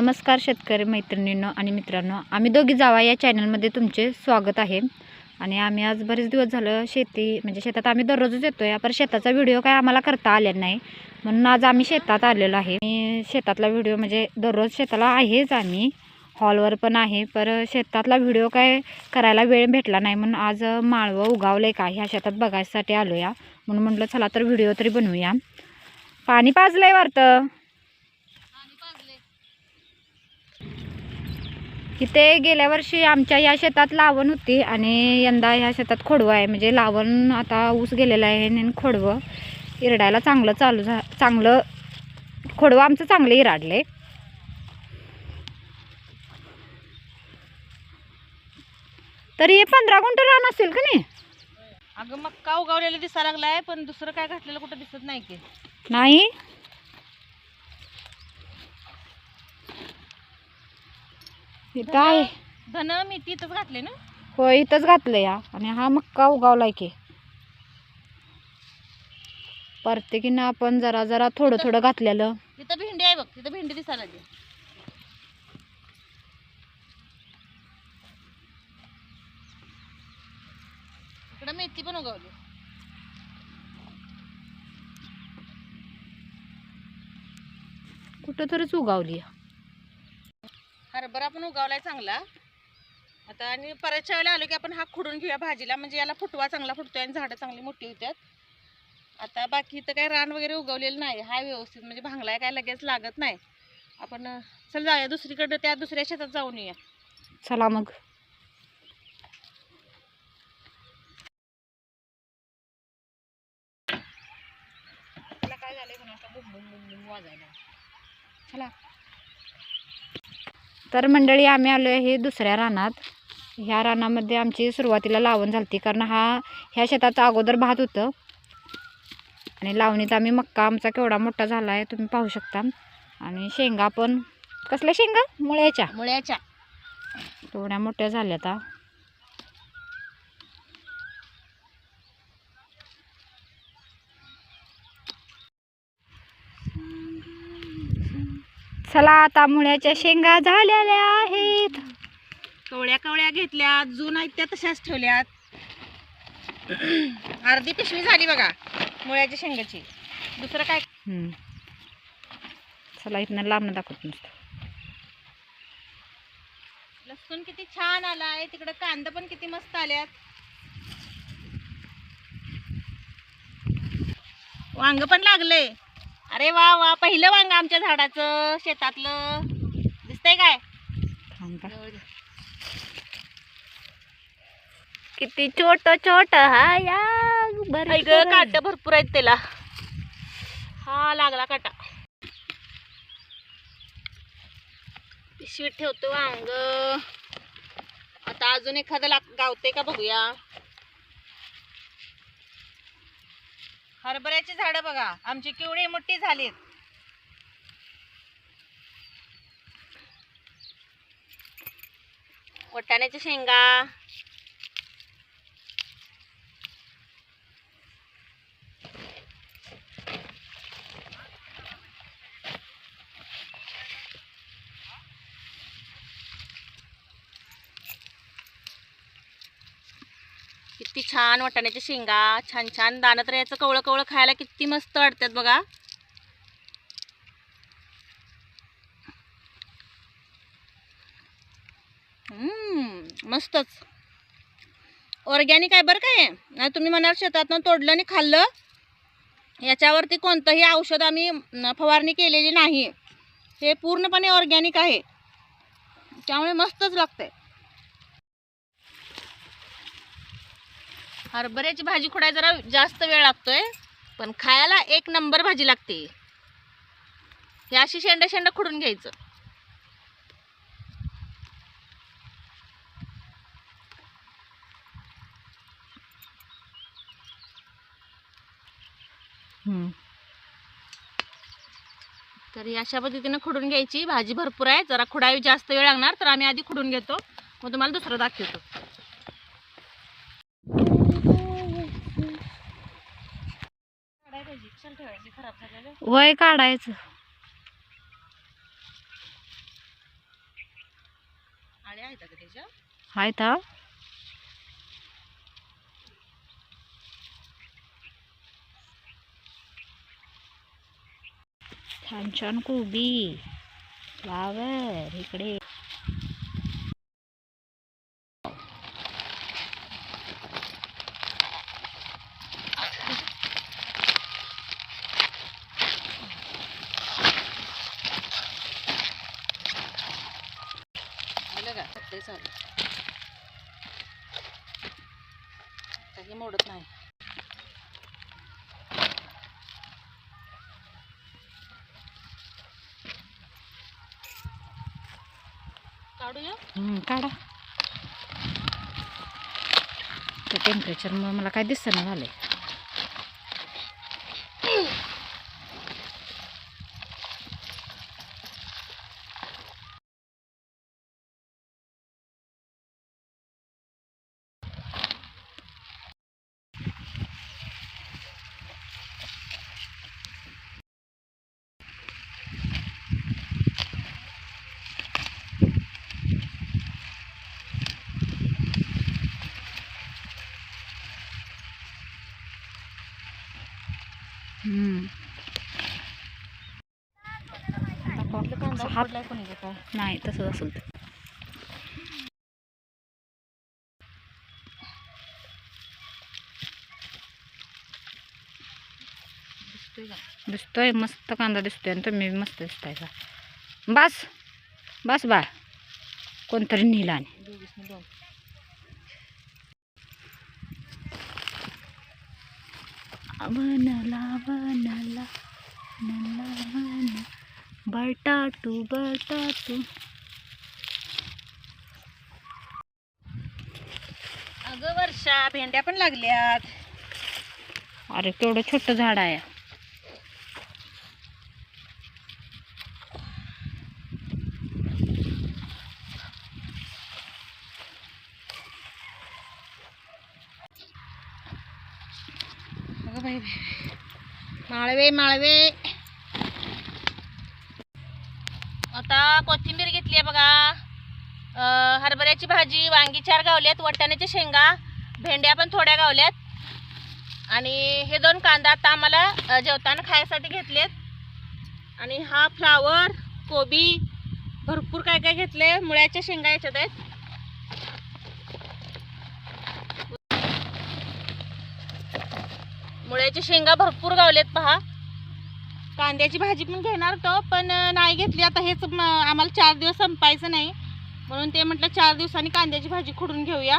नमस्कार शेतकरी मैत्रिणींनो आणि मित्रांनो, आम्ही दोघी जावा या चॅनलमध्ये तुमचे स्वागत आहे. आणि आम्ही आज बरेच दिवस झालं शेतात आम्ही दररोजच येतोय, पण शेताचा व्हिडिओ काय आम्हाला करता आलेला नाही, म्हणून आज आम्ही शेतात आलेलो आहे. आणि शेतातला व्हिडिओ म्हणजे दररोज शेताला आहेच, आम्ही हॉलवर पण आहे, पर शेतातला व्हिडिओ काय करायला वेळ भेटला नाही, म्हणून आज माळवं उगावलंय का ह्या शेतात बघायसाठी आलो या. म्हणून म्हटलं चला तर व्हिडिओ तरी बनवूया. पाणी पाजलंय वाटतं इथे. गेल्या वर्षी आमच्या या शेतात लावण होती आणि यंदा ह्या शेतात खोडवं आहे. म्हणजे लावण आता ऊस गेलेला आहे आणि खोडवं इरडायला चांगलं खोडवं आमचं चांगलं इराडले. तरी हे 15 गुंठ रान असेल का नाही? अगं मक्का उगवलेला दिसा लागलाय, पण दुसरं काय घातलेलं कुठं दिसत नाही की. नाही इथं आहे धन मेथी इथंच घातले ना. हो, इथंच घातलं या. आणि हा मक्का उगावलाय की प्रत्येकीनं आपण जरा जरा थोडं थोडं घातलेलं. तिथं भेंडी आहे बघ, तिथं भेंडी दिसायला लागली. इकडं मेथी पण उगवली. कुठं तरीच उगावली. हरभरा पण उगवलाय चांगला. आता आणि परतच्या वेळेला आलो की आपण हा खुडून घेऊया भाजीला, म्हणजे याला फुटवा चांगला फुटतोय आणि झाडं चांगली मोठी होतात. आता बाकी इथं काही रान वगैरे उगवलेलं नाही, हा व्यवस्थित म्हणजे भांगलाय काय लगेच लागत नाही. आपण चल जाऊया दुसरीकडे, त्या दुसऱ्या शेतात जाऊन येऊया. चला मग. काय झालंय कोणाचा बुम वाजायला. चला. तर मंडळी, आम्ही आलो आहे दुसऱ्या रानात. ह्या रानामध्ये आमची सुरुवातीला लावण झाली, कारण ह्या शेतात अगोदर भात होतं आणि लावणीत आम्ही मक्का आमचा केवढा मोठा झाला आहे तुम्ही पाहू शकता. आणि शेंगा पण कसल्या शेंगा? मुळ्याच्या थोड्या मोठ्या झाल्या. आता चला, आता मुळ्याच्या शेंगा झालेल्या आहेत. कवळ्या घेतल्या, जून आहेत त्या तशाच ठेवल्यात. अर्धी पिशवी झाली बघा मुळ्याच्या शेंगाची. दुसरं काय. चला इथनं लांब दाखवत नुसतं. लसूण किती छान आलाय, तिकडे कांदा पण किती मस्त आल्यात. वांग पण लागले. अरे वा वा, पहिलं वांग आमच्या झाडाचं शेतातलं दिसतंय काय. किती छोट छोट हा या काट भरपूर आहेत त्याला. हा लागला काटा. पिशवीत ठेवतो वांग. आता अजून एखादं गावते का बघूया. हरभऱ्याची झाडं बघा आमची केवढी मोठी झालीत. वाटाण्याच्या शेंगा. किती छान वाटाण्याच्या शेंगा. छान छान दाणं तर याचं कवळं कवळं खायला किती मस्त वाटतात बघा. मस्तच ऑर्गॅनिक आहे बरं काय. नाही तुम्ही म्हणाल शेतातून तोडलं आणि खाल्लं, याच्यावरती कोणतंही औषध आम्ही फवारणी केलेली नाही. हे पूर्णपणे ऑर्गॅनिक आहे, त्यामुळे मस्तच लागतंय. हरभऱ्याची भाजी खुडायला जरा जास्त वेळ लागतोय, पण खायला एक नंबर भाजी लागते. हे अशी शेंड खुडून घ्यायचं. तर अशा पद्धतीने खुडून घ्यायची. भाजी भरपूर आहे, जरा खुडावी जास्त वेळ लागणार, तर आम्ही आधी खुडून घेतो, मग तुम्हाला दुसरं दाखवतो. वय काढायचं. काळ्या आहेत का त्याच्या? आहेत हा. छान छान कोबी फ्लावर इकडे. आलं का? सगळे चालू काही मोडत नाही. काढूया. काढा. त्या टेम्परेचरमुळे मला काय दिसणं झालंय. हात नाही तसंच असेल ते. दिसतोय मस्त कांदा दिसतोय आणि तुम्ही मस्त दिसताय का. बस बस बा कोणतरी नेला आणि बनला बनला बनला बटाटू बटाटू. अगं वर्षा भेंड्या पण लागल्यात. अरे केवढं छोटं झाड आहे. अगं बाई माळवे माळवे. आता कोथिंबीर घेतली आहे बघा. हरभऱ्याची भाजी, वांगी 4 गावल्यात, वाटाण्याच्या शेंगा, भेंड्या पण थोड्या गावल्यात आणि हे 2 कांदा आता आम्हाला जेवताना खायसाठी घेतलेत. आणि हा फ्लावर, कोबी, भरपूर काय काय घेतले. मुळ्याच्या शेंगा याच्यात आहेत. मुळ्याच्या शेंगा भरपूर गावलेत पहा. कांद्याची भाजी पण घेणार होतो पण नाही घेतली. आता हेच आम्हाला 4 दिवस संपायचं नाही म्हणून ते म्हटलं 4 दिवसांनी कांद्याची भाजी खुडून घेऊया.